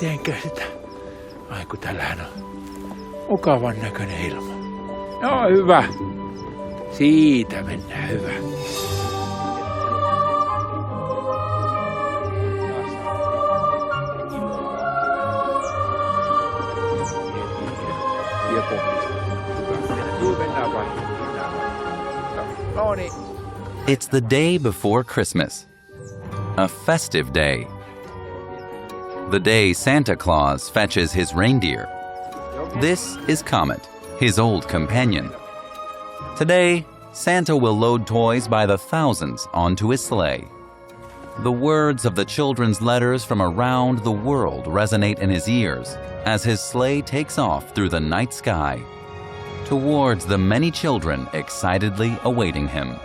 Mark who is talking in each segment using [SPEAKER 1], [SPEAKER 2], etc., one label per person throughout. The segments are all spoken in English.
[SPEAKER 1] mitenkään sitä. Ai kun tällähän on mukavan näköinen ilma. No hyvä. Siitä mennään, hyvä.
[SPEAKER 2] It's the day before Christmas, a festive day. The day Santa Claus fetches his reindeer. This is Comet, his old companion. Today, Santa will load toys by the thousands onto his sleigh. The words of the children's letters from around the world resonate in his ears as his sleigh takes off through the night sky towards the many children excitedly awaiting him.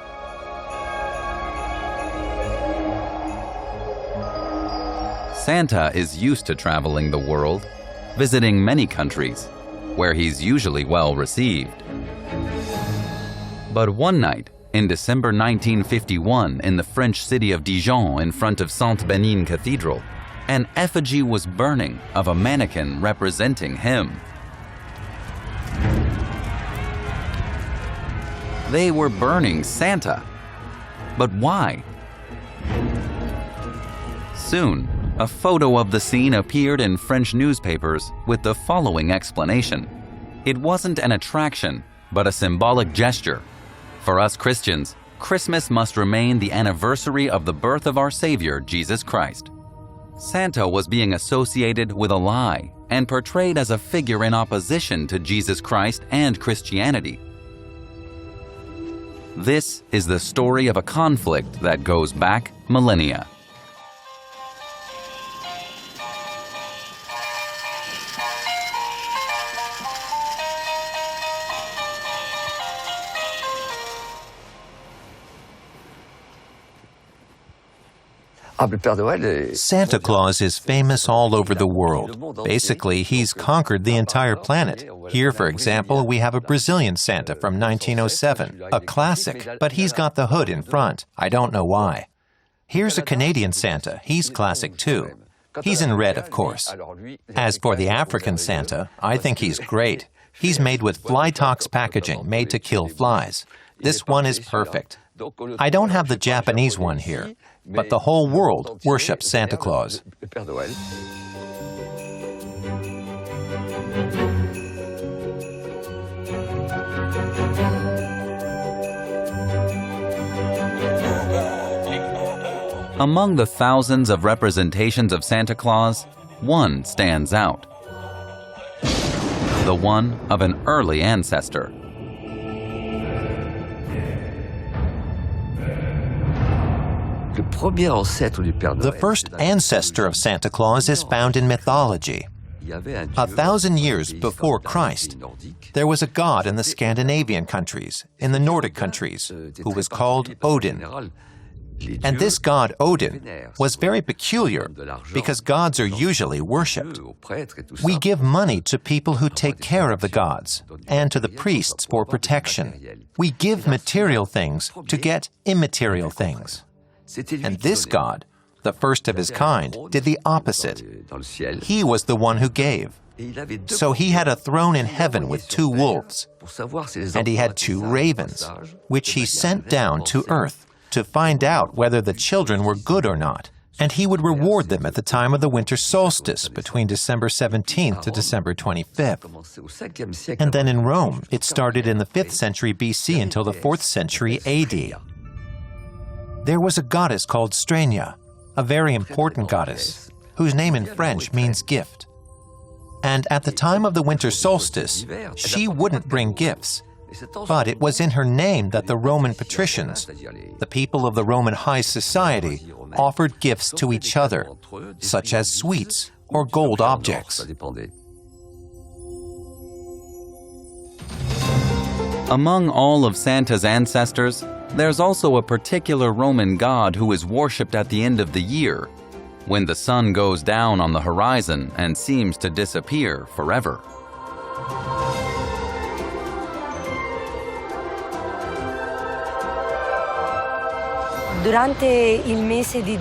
[SPEAKER 2] Santa is used to traveling the world, visiting many countries, where he's usually well received. But one night, in December 1951, in the French city of Dijon in front of Saint-Benin Cathedral, an effigy was burning of a mannequin representing him. They were burning Santa. But why? Soon, a photo of the scene appeared in French newspapers with the following explanation. It wasn't an attraction, but a symbolic gesture. For us Christians, Christmas must remain the anniversary of the birth of our Savior, Jesus Christ. Santa was being associated with a lie and portrayed as a figure in opposition to Jesus Christ and Christianity. This is the story of a conflict that goes back millennia.
[SPEAKER 3] Santa Claus is famous all over the world. Basically, he's conquered the entire planet. Here, for example, we have a Brazilian Santa from 1907, a classic, but he's got the hood in front. I don't know why. Here's a Canadian Santa. He's classic too. He's in red, of course. As for the African Santa, I think he's great. He's made with fly-tox packaging, made to kill flies. This one is perfect. I don't have the Japanese one here, but the whole world worships Santa Claus.
[SPEAKER 2] Among the thousands of representations of Santa Claus, one stands out. The one of an early ancestor.
[SPEAKER 3] The first ancestor of Santa Claus is found in mythology. 1,000 years before Christ, there was a god in the Scandinavian countries, in the Nordic countries, who was called Odin. And this god Odin was very peculiar because gods are usually worshipped. We give money to people who take care of the gods and to the priests for protection. We give material things to get immaterial things. And this god, the first of his kind, did the opposite. He was the one who gave. So he had a throne in heaven with 2 wolves, and he had 2 ravens, which he sent down to earth to find out whether the children were good or not. And he would reward them at the time of the winter solstice between December 17th to December 25th. And then in Rome, it started in the 5th century BC until the 4th century AD. There was a goddess called Strenia, a very important goddess, whose name in French means gift. And at the time of the winter solstice, she wouldn't bring gifts, but it was in her name that the Roman patricians, the people of the Roman high society, offered gifts to each other, such as sweets or gold objects.
[SPEAKER 2] Among all of Santa's ancestors, there's also a particular Roman god who is worshipped at the end of the year, when the sun goes down on the horizon and seems to disappear forever.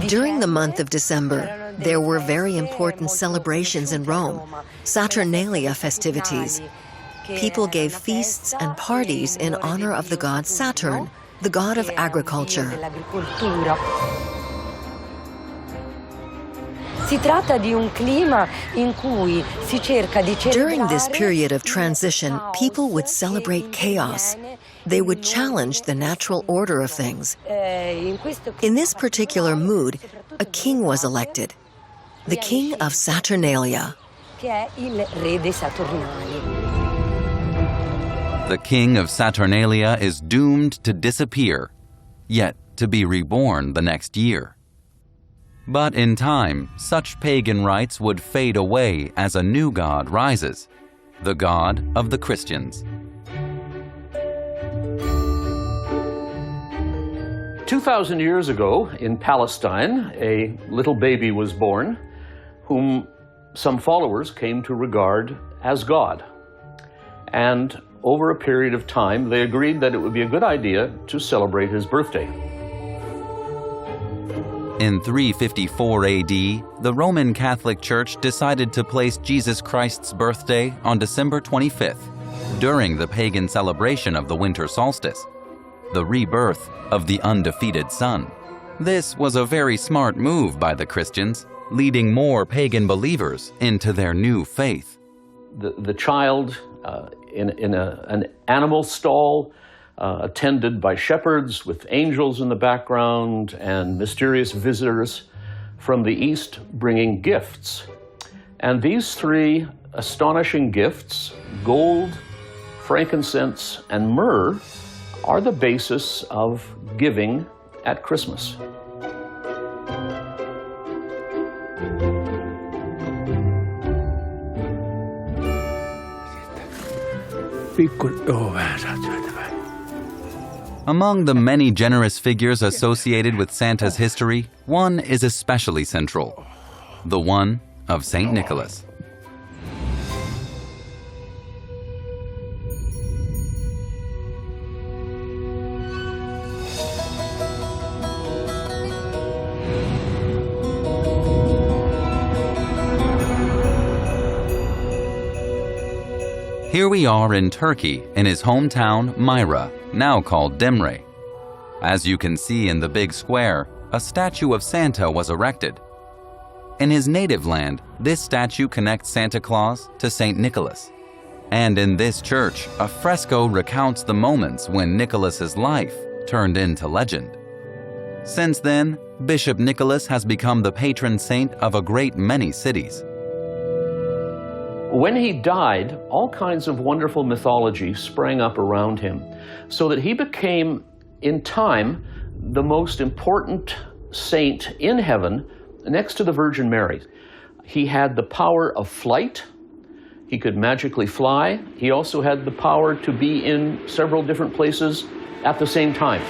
[SPEAKER 4] During the month of December, There were very important celebrations in Rome, Saturnalia festivities. People gave feasts and parties in honor of the god Saturn, the god of agriculture. During this period of transition, people would celebrate chaos. They would challenge the natural order of things. In this particular mood, a king was elected, the king of Saturnalia.
[SPEAKER 2] The king of Saturnalia is doomed to disappear, yet to be reborn the next year. But in time, such pagan rites would fade away as a new god rises, the god of the Christians.
[SPEAKER 5] 2,000 years ago in Palestine, a little baby was born whom some followers came to regard as God. And over a period of time, they agreed that it would be a good idea to celebrate his birthday.
[SPEAKER 2] In 354 AD, the Roman Catholic Church decided to place Jesus Christ's birthday on December 25th, during the pagan celebration of the winter solstice, the rebirth of the undefeated sun. This was a very smart move by the Christians, leading more pagan believers into their new faith.
[SPEAKER 5] The child in an animal stall, attended by shepherds with angels in the background and mysterious visitors from the east bringing gifts. And these three astonishing gifts, gold, frankincense, and myrrh, are the basis of giving at Christmas.
[SPEAKER 2] Among the many generous figures associated with Santa's history, one is especially central, the one of Saint Nicholas. Here we are in Turkey, in his hometown, Myra, now called Demre. As you can see in the big square, a statue of Santa was erected. In his native land, this statue connects Santa Claus to Saint Nicholas. And in this church, a fresco recounts the moments when Nicholas's life turned into legend. Since then, Bishop Nicholas has become the patron saint of a great many cities.
[SPEAKER 5] When he died, all kinds of wonderful mythology sprang up around him, so that he became, in time, the most important saint in heaven next to the Virgin Mary. He had the power of flight. He could magically fly. He also had the power to be in several different places at the same time.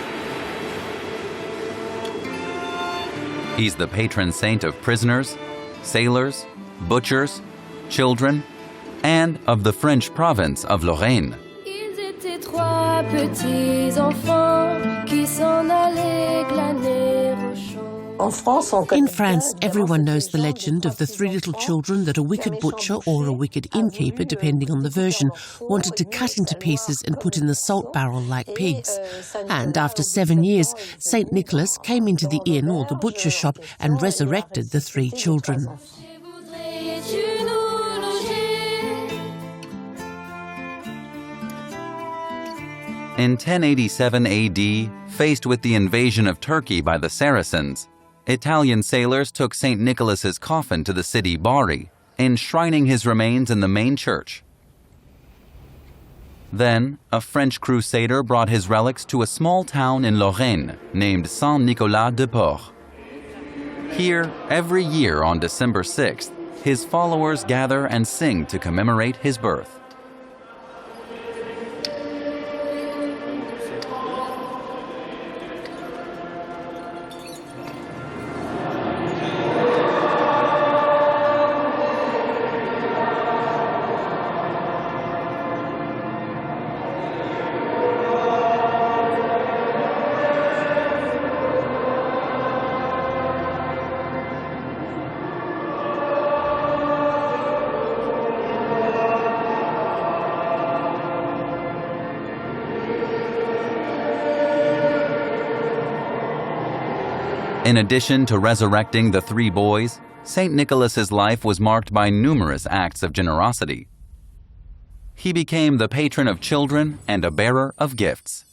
[SPEAKER 2] He's the patron saint of prisoners, sailors, butchers, children, and of the French province of Lorraine.
[SPEAKER 6] Ils étaient trois petits enfants qui s'en allaient glaner au champ.
[SPEAKER 7] In France, everyone knows the legend of the three little children that a wicked butcher or a wicked innkeeper, depending on the version, wanted to cut into pieces and put in the salt barrel like pigs. And after 7 years, Saint Nicholas came into the inn or the butcher shop and resurrected the three children.
[SPEAKER 2] In 1087 AD, faced with the invasion of Turkey by the Saracens, Italian sailors took St. Nicholas's coffin to the city Bari, enshrining his remains in the main church. Then, a French crusader brought his relics to a small town in Lorraine named Saint Nicholas de Port. Here, every year on December 6th, his followers gather and sing to commemorate his birth. In addition to resurrecting the three boys, Saint Nicholas's life was marked by numerous acts of generosity. He became the patron of children and a bearer of gifts.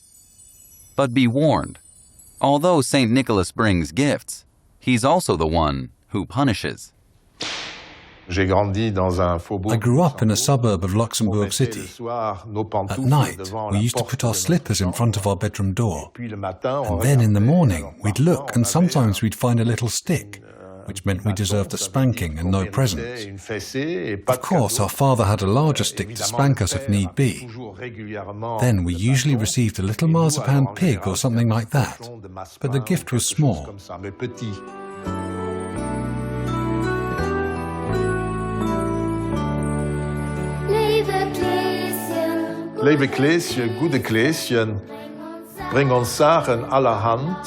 [SPEAKER 2] But be warned, although Saint Nicholas brings gifts, he's also the one who punishes.
[SPEAKER 8] I grew up in a suburb of Luxembourg City. At night, we used to put our slippers in front of our bedroom door. And then in the morning, we'd look and sometimes we'd find a little stick, which meant we deserved a spanking and no presents. Of course, our father had a larger stick to spank us if need be. Then we usually received a little marzipan pig or something like that, but the gift was small.
[SPEAKER 9] Lieve Kleesje, goede Kleesjen, bring ons Sachen allerhand,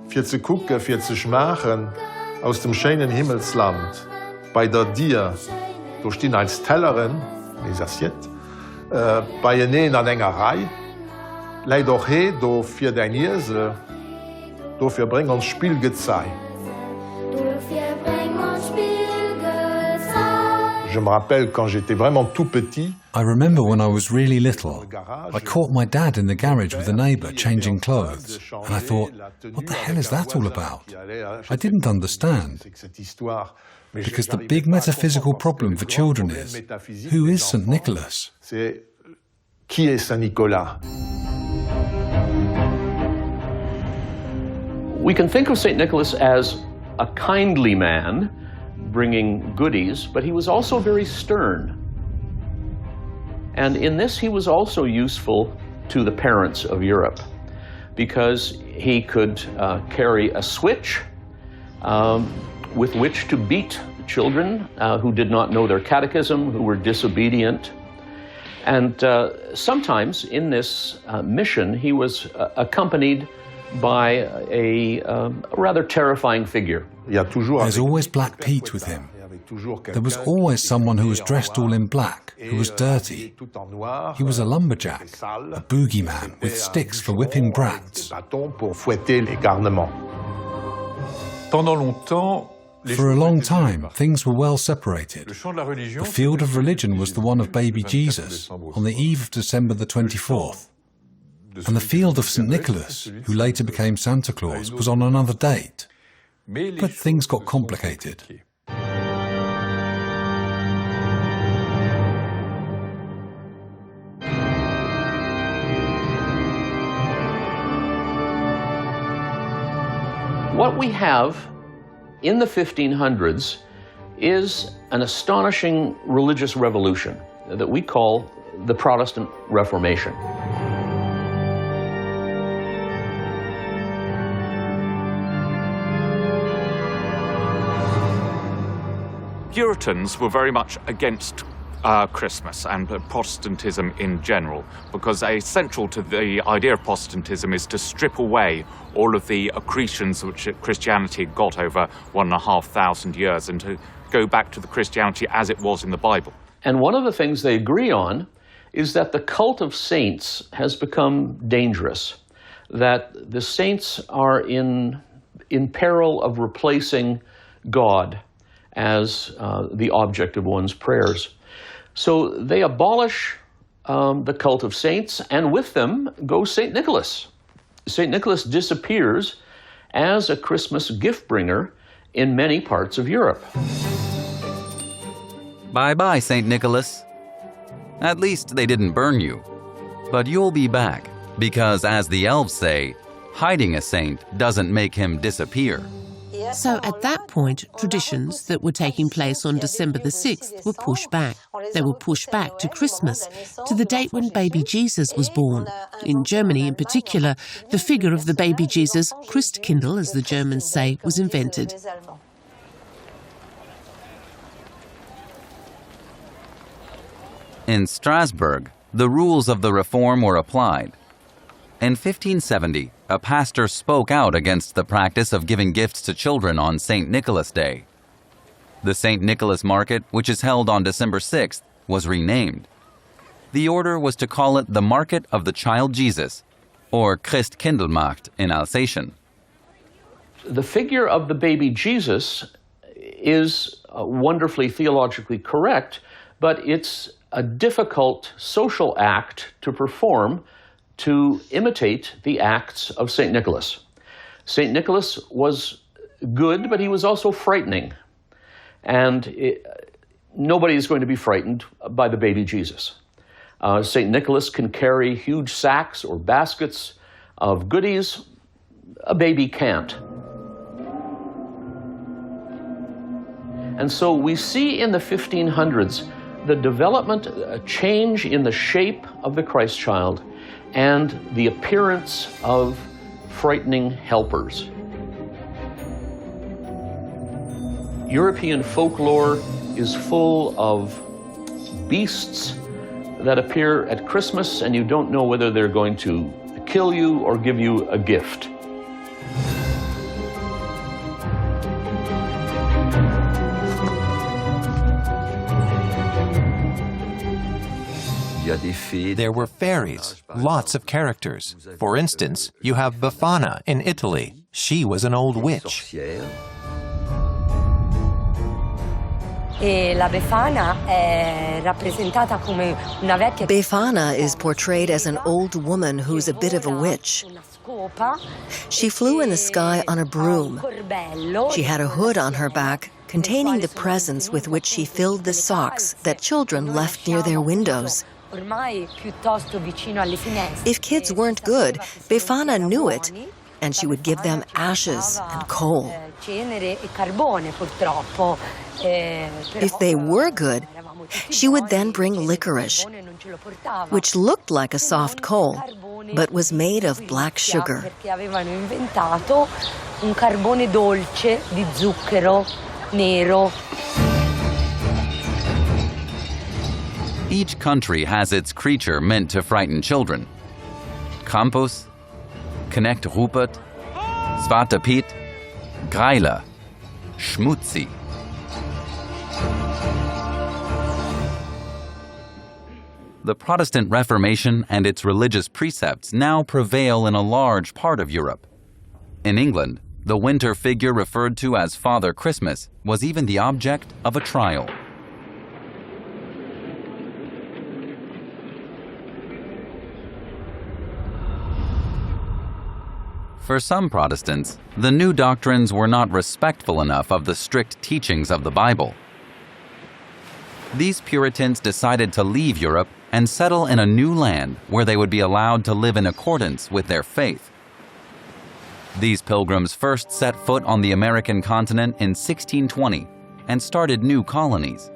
[SPEAKER 9] für zu gucken, für zu schmachen, aus dem schönen Himmelsland. Bei der dir, du stehen als Tellerin, les assiettes, bei jenen an enger Rei, leid doch he, do für dein Esel, do für bring uns Spielgezei. Je me rappelle quand j'étais vraiment tout petit.
[SPEAKER 8] I remember when I was really little, I caught my dad in the garage with a neighbour changing clothes, and I thought, what the hell is that all about? I didn't understand, because the big metaphysical problem for children is, who is Saint Nicholas?
[SPEAKER 9] Qui est Saint Nicolas?
[SPEAKER 5] We can think of Saint Nicholas as a kindly man, bringing goodies, but he was also very stern. And in this, he was also useful to the parents of Europe because he could carry a switch with which to beat children who did not know their catechism, who were disobedient. And sometimes in this mission, he was accompanied by a rather terrifying figure.
[SPEAKER 8] There's always Black Pete with him. There was always someone who was dressed all in black, who was dirty. He was a lumberjack, a boogeyman with sticks for whipping brats. For a long time, things were well separated. The field of religion was the one of baby Jesus, on the eve of December the 24th. And the field of St. Nicholas, who later became Santa Claus, was on another date. But things got complicated.
[SPEAKER 5] What we have in the 1500s is an astonishing religious revolution that we call the Protestant Reformation.
[SPEAKER 10] Puritans were very much against Christmas and Protestantism in general, because essential to the idea of Protestantism is to strip away all of the accretions which Christianity got over 1,500 years and to go back to the Christianity as it was in the Bible.
[SPEAKER 5] And one of the things they agree on is that the cult of saints has become dangerous, that the saints are in peril of replacing God as the object of one's prayers. So they abolish the cult of saints, and with them goes Saint Nicholas. Saint Nicholas disappears as a Christmas gift bringer in many parts of Europe.
[SPEAKER 2] Bye-bye, Saint Nicholas. At least they didn't burn you. But you'll be back, because as the elves say, hiding a saint doesn't make him disappear.
[SPEAKER 7] So at that point, traditions that were taking place on December the 6th were pushed back. They were pushed back to Christmas, to the date when baby Jesus was born. In Germany in particular, the figure of the baby Jesus, Christkindl, as the Germans say, was invented.
[SPEAKER 2] In Strasbourg, the rules of the reform were applied. In 1570, a pastor spoke out against the practice of giving gifts to children on St. Nicholas Day. The St. Nicholas Market, which is held on December 6th, was renamed. The order was to call it the Market of the Child Jesus, or Christkindlmarkt in Alsatian.
[SPEAKER 5] The figure of the baby Jesus is wonderfully theologically correct, but it's a difficult social act to perform to imitate the acts of Saint Nicholas. Saint Nicholas was good, but he was also frightening. And nobody is going to be frightened by the baby Jesus. Saint Nicholas can carry huge sacks or baskets of goodies. A baby can't. And so we see in the 1500s the development, a change in the shape of the Christ child and the appearance of frightening helpers. European folklore is full of beasts that appear at Christmas, and you don't know whether they're going to kill you or give you a gift.
[SPEAKER 3] There were fairies, lots of characters. For instance, you have Befana in Italy. She was an old witch.
[SPEAKER 4] Befana is portrayed as an old woman who's a bit of a witch. She flew in the sky on a broom. She had a hood on her back containing the presents with which she filled the socks that children left near their windows. If kids weren't good, Befana knew it, and she would give them ashes and coal. If they were good, she would then bring licorice, which looked like a soft coal, but was made of black sugar.
[SPEAKER 2] Each country has its creature meant to frighten children. Krampus, Knecht Rupert, Zwarte Piet, Greiler, Schmutzi. The Protestant Reformation and its religious precepts now prevail in a large part of Europe. In England, the winter figure referred to as Father Christmas was even the object of a trial. For some Protestants, the new doctrines were not respectful enough of the strict teachings of the Bible. These Puritans decided to leave Europe and settle in a new land where they would be allowed to live in accordance with their faith. These pilgrims first set foot on the American continent in 1620 and started new colonies.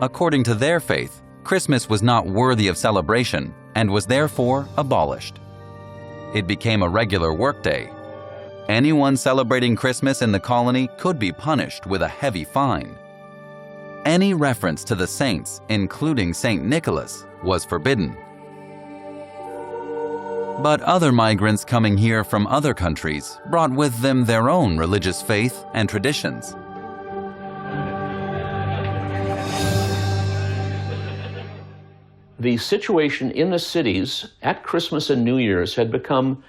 [SPEAKER 2] According to their faith, Christmas was not worthy of celebration and was therefore abolished. It became a regular workday. Anyone celebrating Christmas in the colony could be punished with a heavy fine. Any reference to the saints, including Saint Nicholas, was forbidden. But other migrants coming here from other countries brought with them their own religious faith and traditions.
[SPEAKER 5] The situation in the cities at Christmas and New Year's had become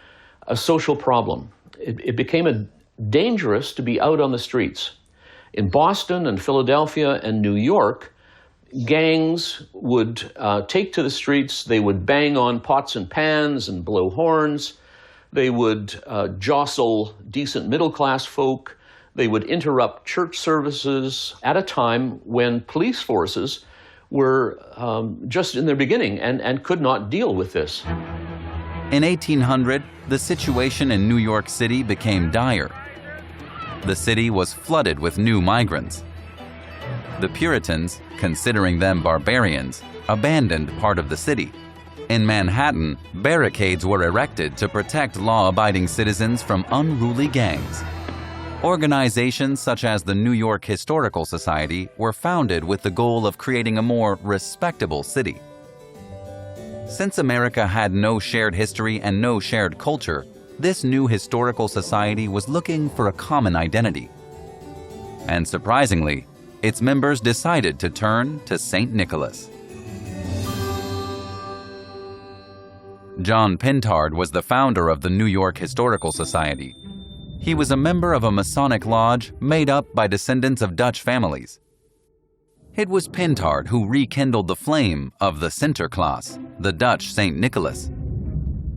[SPEAKER 5] a social problem. It became dangerous to be out on the streets. In Boston and Philadelphia and New York, gangs would take to the streets. They would bang on pots and pans and blow horns. They would jostle decent middle-class folk. They would interrupt church services at a time when police forces were just in their beginning and could not deal with this.
[SPEAKER 2] In 1800, the situation in New York City became dire. The city was flooded with new migrants. The Puritans, considering them barbarians, abandoned part of the city. In Manhattan, barricades were erected to protect law-abiding citizens from unruly gangs. Organizations such as the New York Historical Society were founded with the goal of creating a more respectable city. Since America had no shared history and no shared culture, this new historical society was looking for a common identity. And surprisingly, its members decided to turn to Saint Nicholas. John Pintard was the founder of the New York Historical Society. He was a member of a Masonic lodge made up by descendants of Dutch families. It was Pintard who rekindled the flame of the Sinter Klaas, the Dutch Saint Nicholas.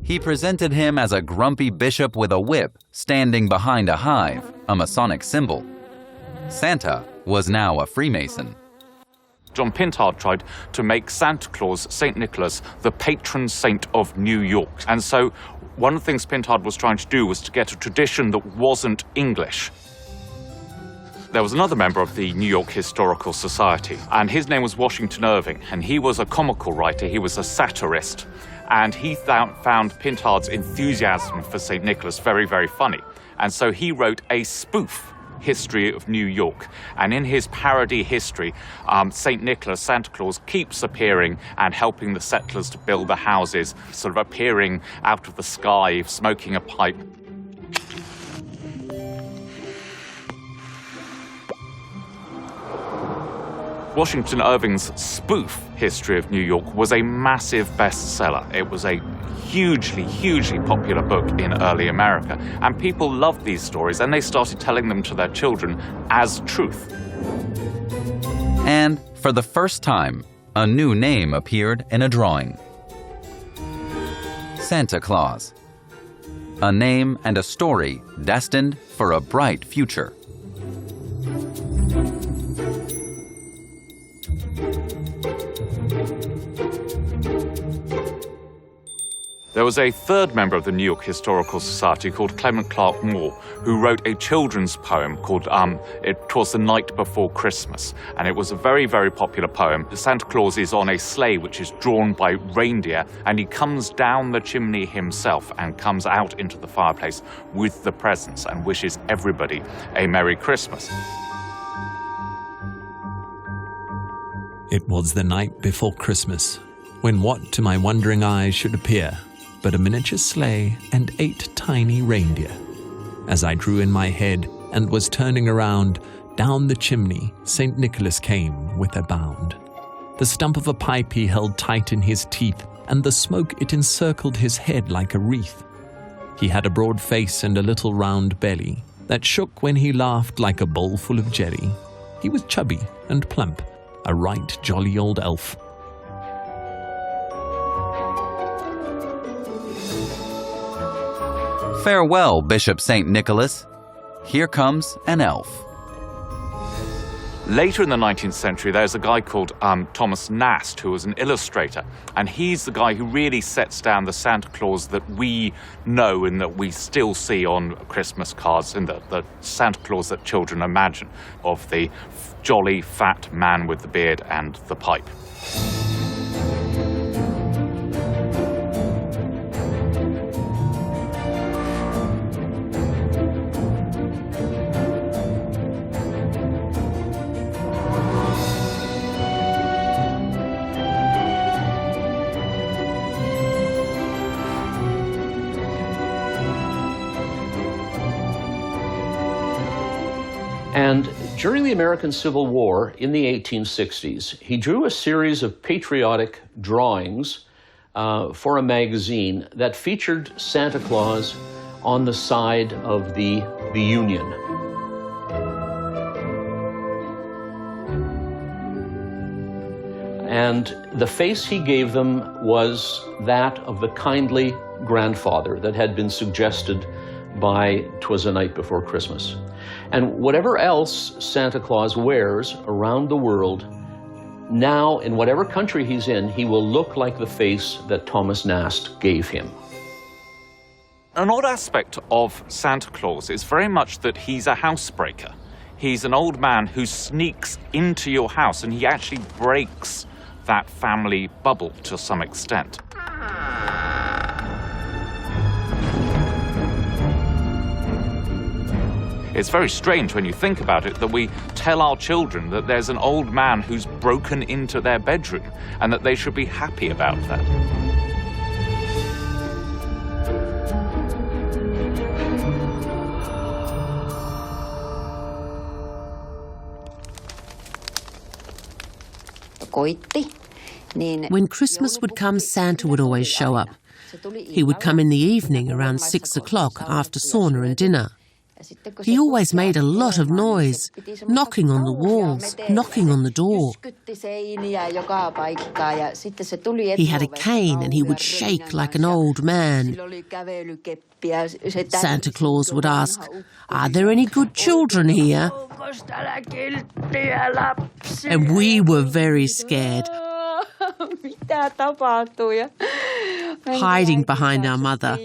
[SPEAKER 2] He presented him as a grumpy bishop with a whip standing behind a hive, a Masonic symbol. Santa was now a Freemason.
[SPEAKER 10] John Pintard tried to make Santa Claus, Saint Nicholas, the patron saint of New York. And so one of the things Pintard was trying to do was to get a tradition that wasn't English. There was another member of the New York Historical Society, and his name was Washington Irving, and he was a comical writer, he was a satirist, and he found Pintard's enthusiasm for St. Nicholas very, very funny. And so he wrote a spoof history of New York, and in his parody history, St. Nicholas, Santa Claus, keeps appearing and helping the settlers to build the houses, sort of appearing out of the sky, smoking a pipe. Washington Irving's spoof history of New York was a massive bestseller. It was a hugely, hugely popular book in early America, and people loved these stories, and they started telling them to their children as truth.
[SPEAKER 2] And for the first time, a new name appeared in a drawing. Santa Claus. A name and a story destined for a bright future.
[SPEAKER 10] There was a third member of the New York Historical Society called Clement Clark Moore, who wrote a children's poem called It Was the Night Before Christmas. And it was a very, very popular poem. Santa Claus is on a sleigh which is drawn by reindeer, and he comes down the chimney himself and comes out into the fireplace with the presents and wishes everybody a Merry Christmas.
[SPEAKER 11] It was the night before Christmas, when what to my wondering eyes should appear but a miniature sleigh and 8 tiny reindeer. As I drew in my head and was turning around, down the chimney St. Nicholas came with a bound. The stump of a pipe he held tight in his teeth, and the smoke it encircled his head like a wreath. He had a broad face and a little round belly that shook when he laughed like a bowl full of jelly. He was chubby and plump, a right jolly old elf.
[SPEAKER 2] Farewell, Bishop St. Nicholas. Here comes an elf.
[SPEAKER 10] Later in the 19th century, there's a guy called Thomas Nast, who was an illustrator, and he's the guy who really sets down the Santa Claus that we know and that we still see on Christmas cards, and the Santa Claus that children imagine, of the jolly, fat man with the beard and the pipe.
[SPEAKER 5] And during the American Civil War in the 1860s, he drew a series of patriotic drawings for a magazine that featured Santa Claus on the side of the Union. And the face he gave them was that of the kindly grandfather that had been suggested by 'Twas a Night Before Christmas. And whatever else Santa Claus wears around the world, now in whatever country he's in, he will look like the face that Thomas Nast gave him.
[SPEAKER 10] An odd aspect of Santa Claus is very much that he's a housebreaker. He's an old man who sneaks into your house, and he actually breaks that family bubble to some extent. It's very strange when you think about it that we tell our children that there's an old man who's broken into their bedroom and that they should be happy about that.
[SPEAKER 7] When Christmas would come, Santa would always show up. He would come in the evening around 6 o'clock after sauna and dinner. He always made a lot of noise, knocking on the walls, knocking on the door. He had a cane and he would shake like an old man. Santa Claus would ask, "Are there any good children here?" And we were very scared, hiding behind our mother.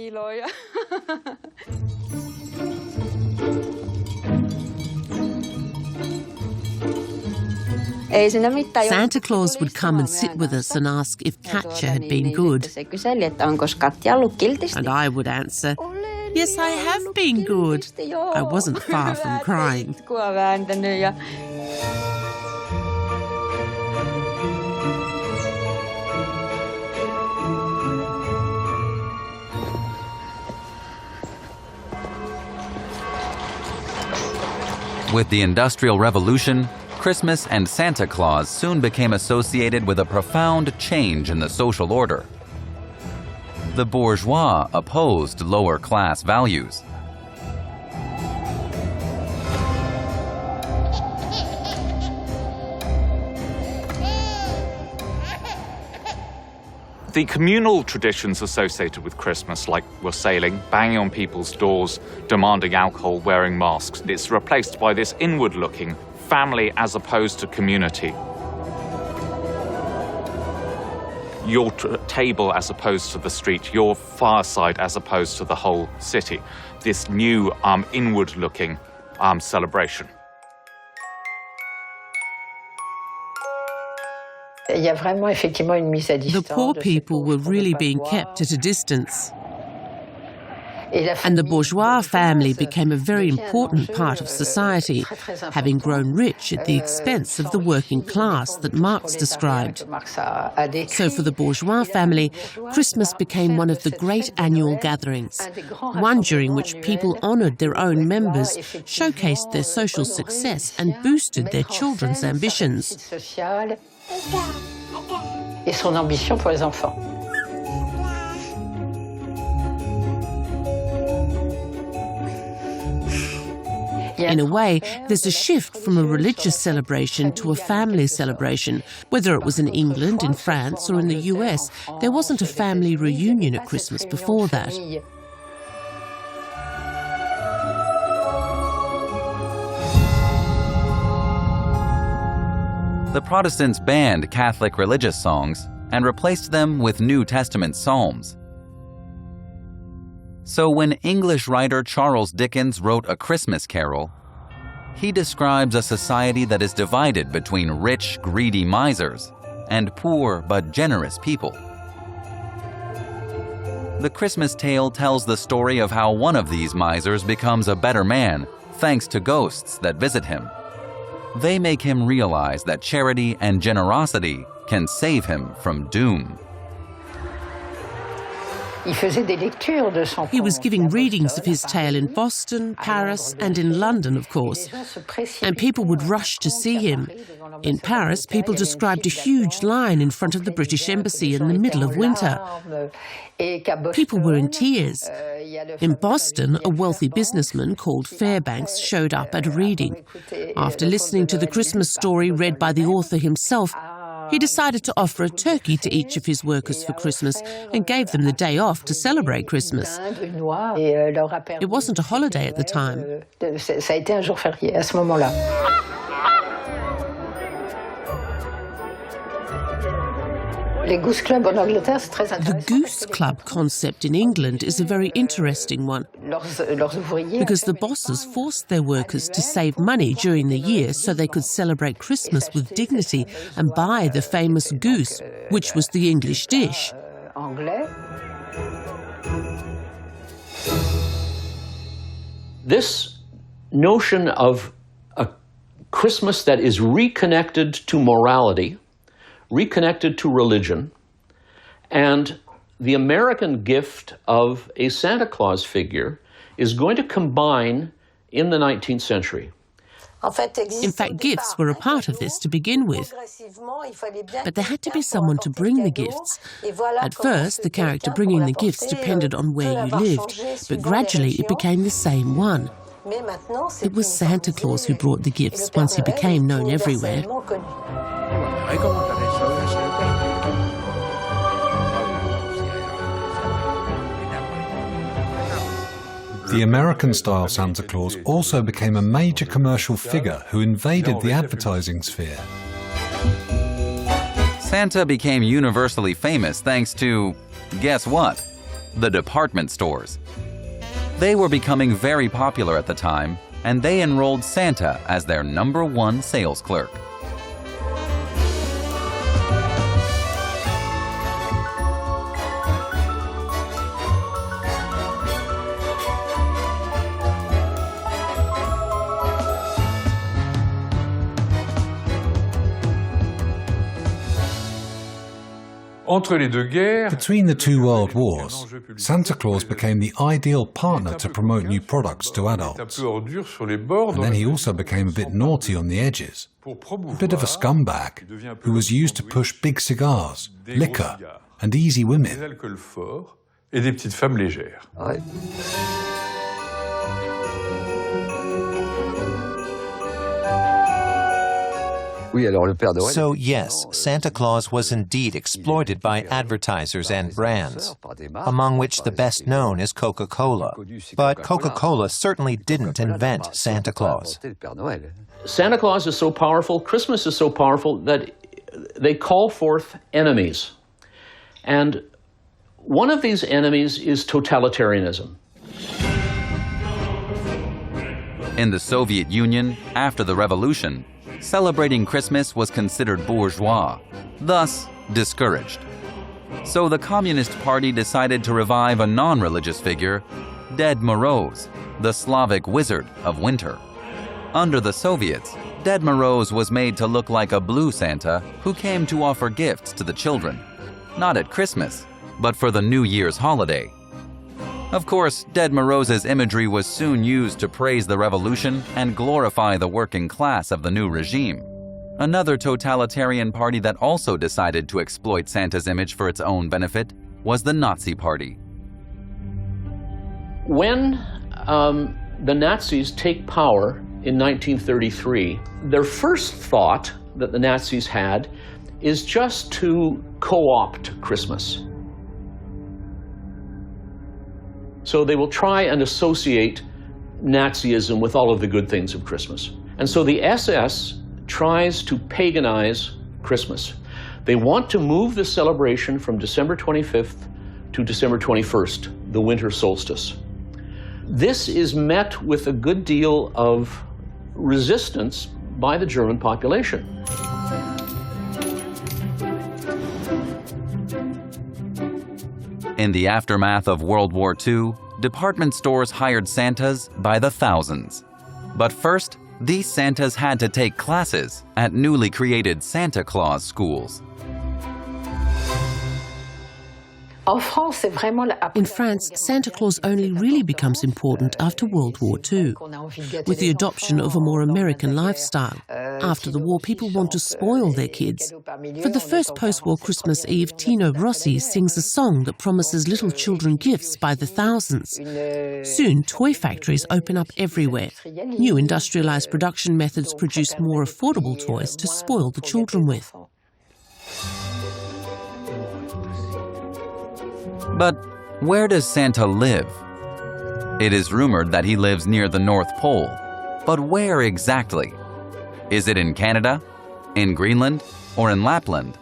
[SPEAKER 7] Santa Claus would come and sit with us and ask if Katja had been good. And I would answer, "Yes, I have been good." I wasn't far from crying.
[SPEAKER 2] With the Industrial Revolution, Christmas and Santa Claus soon became associated with a profound change in the social order. The bourgeois opposed lower-class values.
[SPEAKER 10] The communal traditions associated with Christmas, like wassailing, banging on people's doors, demanding alcohol, wearing masks, it's replaced by this inward-looking family as opposed to community. Your table as opposed to the street, your fireside as opposed to the whole city. This new inward-looking celebration.
[SPEAKER 7] The poor people were really being kept at a distance. And the bourgeois family became a very important part of society, having grown rich at the expense of the working class that Marx described. So for the bourgeois family, Christmas became one of the great annual gatherings, one during which people honoured their own members, showcased their social success and boosted their children's ambitions.
[SPEAKER 12] Et son ambition pour les enfants.
[SPEAKER 7] In a way, there's a shift from a religious celebration to a family celebration. Whether it was in England, in France, or in the US, there wasn't a family reunion at Christmas before that.
[SPEAKER 2] The Protestants banned Catholic religious songs and replaced them with New Testament psalms. So when English writer Charles Dickens wrote A Christmas Carol, he describes a society that is divided between rich, greedy misers and poor but generous people. The Christmas tale tells the story of how one of these misers becomes a better man thanks to ghosts that visit him. They make him realize that charity and generosity can save him from doom.
[SPEAKER 7] He was giving readings of his tale in Boston, Paris, and in London, of course. And people would rush to see him. In Paris, people described a huge line in front of the British Embassy in the middle of winter. People were in tears. In Boston, a wealthy businessman called Fairbanks showed up at a reading. After listening to the Christmas story read by the author himself, he decided to offer a turkey to each of his workers for Christmas and gave them the day off to celebrate Christmas. It wasn't a holiday at the time. The Goose Club concept in England is a very interesting one, because the bosses forced their workers to save money during the year so they could celebrate Christmas with dignity and buy the famous goose, which was the English dish.
[SPEAKER 5] This notion of a Christmas that is reconnected to morality, reconnected to religion, and the American gift of a Santa Claus figure is going to combine in the 19th century.
[SPEAKER 7] In fact, gifts were a part of this to begin with. But there had to be someone to bring the gifts. At first, the character bringing the gifts depended on where you lived, but gradually it became the same one. It was Santa Claus who brought the gifts once he became known everywhere.
[SPEAKER 8] The American-style Santa Claus also became a major commercial figure who invaded the advertising sphere.
[SPEAKER 2] Santa became universally famous thanks to, guess what? The department stores. They were becoming very popular at the time, and they enrolled Santa as their #1 sales clerk.
[SPEAKER 8] Between the two world wars, Santa Claus became the ideal partner to promote new products to adults. And then he also became a bit naughty on the edges, a bit of a scumbag who was used to push big cigars, liquor, and easy women.
[SPEAKER 3] So yes, Santa Claus was indeed exploited by advertisers and brands, among which the best known is Coca-Cola. But Coca-Cola certainly didn't invent Santa Claus.
[SPEAKER 5] Santa Claus is so powerful, Christmas is so powerful that they call forth enemies. And one of these enemies is totalitarianism.
[SPEAKER 2] In the Soviet Union, after the revolution, celebrating Christmas was considered bourgeois, thus discouraged. So the Communist Party decided to revive a non-religious figure, Ded Moroz, the Slavic wizard of winter. Under the Soviets, Ded Moroz was made to look like a blue Santa who came to offer gifts to the children, not at Christmas, but for the New Year's holiday. Of course, Ded Moroz's imagery was soon used to praise the revolution and glorify the working class of the new regime. Another totalitarian party that also decided to exploit Santa's image for its own benefit was the Nazi Party.
[SPEAKER 5] When the Nazis take power in 1933, their first thought that the Nazis had is just to co-opt Christmas. So they will try and associate Nazism with all of the good things of Christmas. And so the SS tries to paganize Christmas. They want to move the celebration from December 25th to December 21st, the winter solstice. This is met with a good deal of resistance by the German population.
[SPEAKER 2] In the aftermath of World War II, department stores hired Santas by the thousands. But first, these Santas had to take classes at newly created Santa Claus schools.
[SPEAKER 7] In France, Santa Claus only really becomes important after World War II, with the adoption of a more American lifestyle. After the war, people want to spoil their kids. For the first post-war Christmas Eve, Tino Rossi sings a song that promises little children gifts by the thousands. Soon, toy factories open up everywhere. New industrialized production methods produce more affordable toys to spoil the children with.
[SPEAKER 2] But where does Santa live? It is rumored that he lives near the North Pole. But where exactly? Is it in Canada, in Greenland, or in Lapland?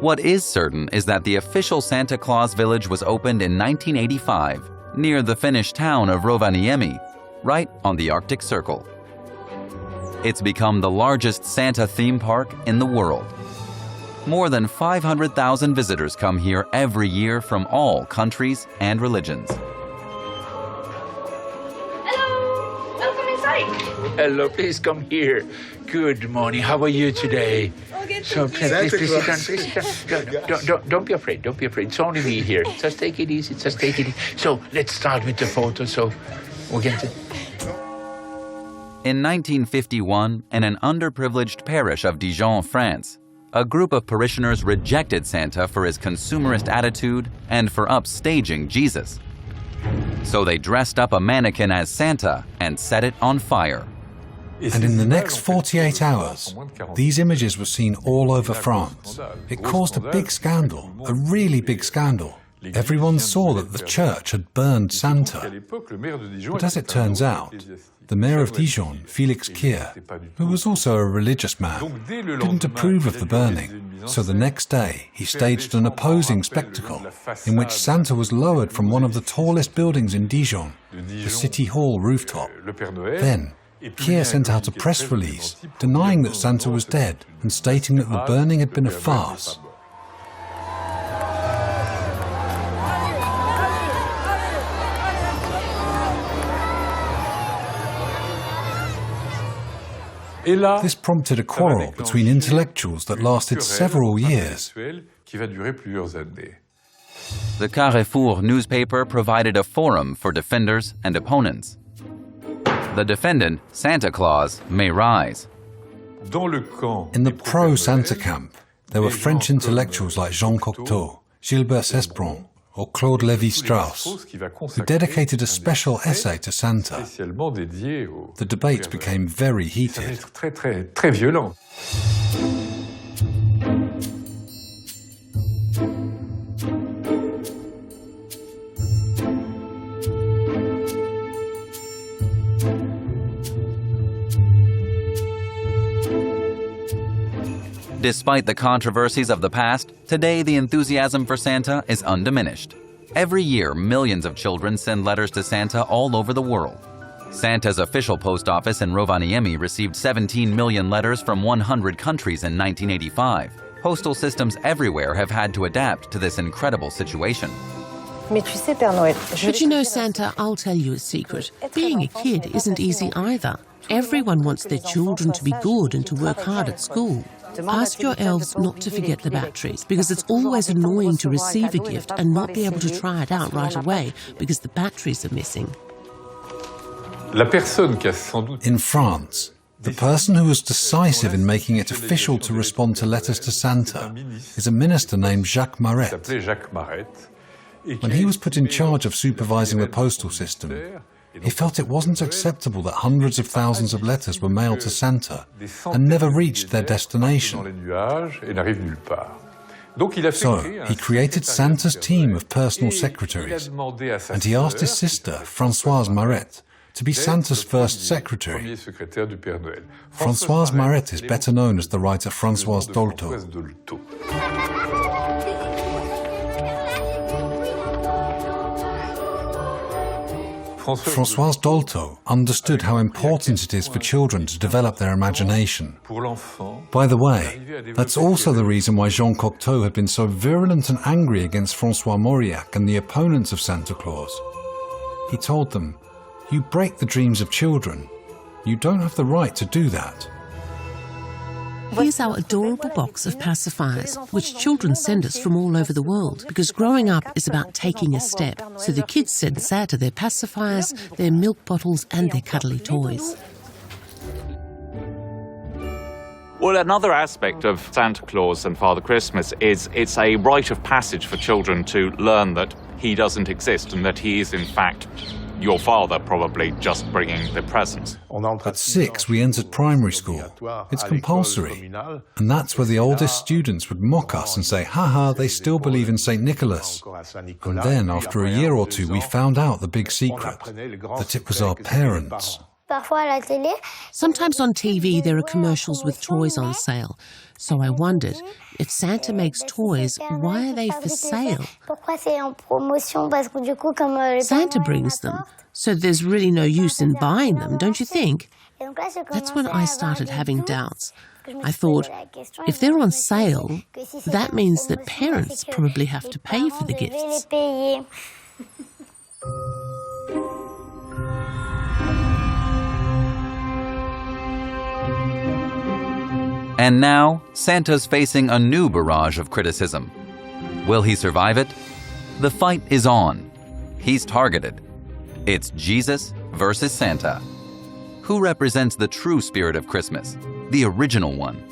[SPEAKER 2] What is certain is that the official Santa Claus village was opened in 1985 near the Finnish town of Rovaniemi, right on the Arctic Circle. It's become the largest Santa theme park in the world. More than 500,000 visitors come here every year from all countries and religions.
[SPEAKER 1] Hello, welcome inside. Hello, please come here. Good morning. How are you today? So please sit down. Don't be afraid. Don't be afraid. It's only me here. Just take it easy. Just take it easy. So let's start with the photo. So we'll get to.
[SPEAKER 2] In 1951, in an underprivileged parish of Dijon, France, a group of parishioners rejected Santa for his consumerist attitude and for upstaging Jesus. So they dressed up a mannequin as Santa and set it on fire.
[SPEAKER 8] And in the next 48 hours, these images were seen all over France. It caused a big scandal, a really big scandal. Everyone saw that the church had burned Santa. But as it turns out, the mayor of Dijon, Félix Kier, who was also a religious man, didn't approve of the burning. So the next day, he staged an opposing spectacle in which Santa was lowered from one of the tallest buildings in Dijon, the City Hall rooftop. Then, Kier sent out a press release denying that Santa was dead and stating that the burning had been a farce. This prompted a quarrel between intellectuals that lasted several years.
[SPEAKER 2] The Carrefour newspaper provided a forum for defenders and opponents. The defendant, Santa Claus, may rise.
[SPEAKER 8] In the pro-Santa camp, there were French intellectuals like Jean Cocteau, Gilbert Cesbron, or Claude Lévi-Strauss, who dedicated a special essay to Santa. The debate became very heated.
[SPEAKER 2] Despite the controversies of the past, today the enthusiasm for Santa is undiminished. Every year, millions of children send letters to Santa all over the world. Santa's official post office in Rovaniemi received 17 million letters from 100 countries in 1985. Postal systems everywhere have had to adapt to this incredible situation.
[SPEAKER 7] But you know, Santa, I'll tell you a secret. Being a kid isn't easy either. Everyone wants their children to be good and to work hard at school. Ask your elves not to forget the batteries, because it's always annoying to receive a gift and not be able to try it out right away because the batteries are missing.
[SPEAKER 8] In France, the person who was decisive in making it official to respond to letters to Santa is a minister named Jacques Maret. When he was put in charge of supervising the postal system, he felt it wasn't acceptable that hundreds of thousands of letters were mailed to Santa and never reached their destination. So he created Santa's team of personal secretaries, and he asked his sister, Françoise Maret, to be Santa's first secretary. Françoise Maret is better known as the writer Françoise Dolto. Françoise Dolto understood how important it is for children to develop their imagination. By the way, that's also the reason why Jean Cocteau had been so virulent and angry against François Mauriac and the opponents of Santa Claus. He told them, "You break the dreams of children. You don't have the right to do that."
[SPEAKER 7] Here's our adorable box of pacifiers, which children send us from all over the world, because growing up is about taking a step. So the kids send Santa their pacifiers, their milk bottles and their cuddly toys.
[SPEAKER 10] Well, another aspect of Santa Claus and Father Christmas is it's a rite of passage for children to learn that he doesn't exist and that he is, in fact, your father, probably just bringing the presents.
[SPEAKER 8] At 6, we entered primary school. It's compulsory. And that's where the oldest students would mock us and say, "Haha, they still believe in Saint Nicholas." And then, after a year or two, we found out the big secret, that it was our parents.
[SPEAKER 7] Sometimes on TV there are commercials with toys on sale. So I wondered, if Santa makes toys, why are they for sale? Santa brings them, so there's really no use in buying them, don't you think? That's when I started having doubts. I thought, if they're on sale, that means that parents probably have to pay for the gifts.
[SPEAKER 2] And now, Santa's facing a new barrage of criticism. Will he survive it? The fight is on. He's targeted. It's Jesus versus Santa. Who represents the true spirit of Christmas, the original one?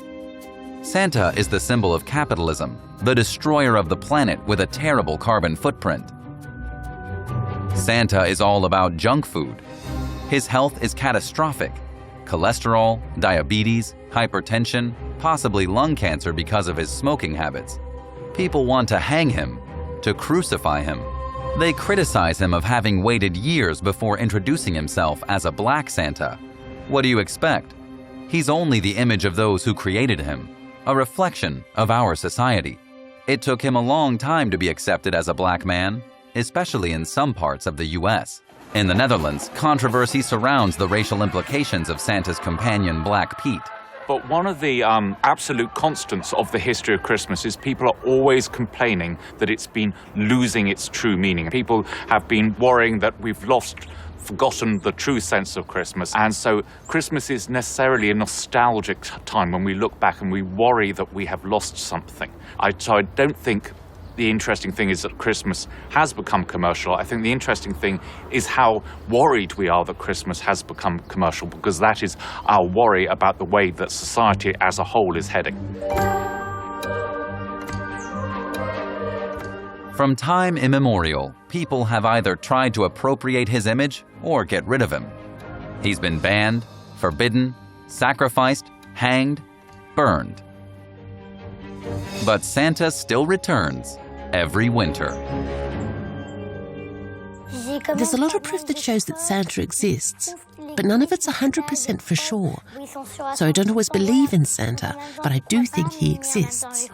[SPEAKER 2] Santa is the symbol of capitalism, the destroyer of the planet with a terrible carbon footprint. Santa is all about junk food. His health is catastrophic. Cholesterol, diabetes, hypertension, possibly lung cancer because of his smoking habits. People want to hang him, to crucify him. They criticize him of having waited years before introducing himself as a black Santa. What do you expect? He's only the image of those who created him, a reflection of our society. It took him a long time to be accepted as a black man, especially in some parts of the US. In the Netherlands, controversy surrounds the racial implications of Santa's companion, Black Pete.
[SPEAKER 10] But one of the absolute constants of the history of Christmas is people are always complaining that it's been losing its true meaning. People have been worrying that we've forgotten the true sense of Christmas. And so Christmas is necessarily a nostalgic time when we look back and we worry that we have lost something. So I don't think the interesting thing is that Christmas has become commercial. I think the interesting thing is how worried we are that Christmas has become commercial, because that is our worry about the way that society as a whole is heading.
[SPEAKER 2] From time immemorial, people have either tried to appropriate his image or get rid of him. He's been banned, forbidden, sacrificed, hanged, burned. But Santa still returns every winter.
[SPEAKER 7] There's a lot of proof that shows that Santa exists, but none of it's 100% for sure. So I don't always believe in Santa, but I do think he exists.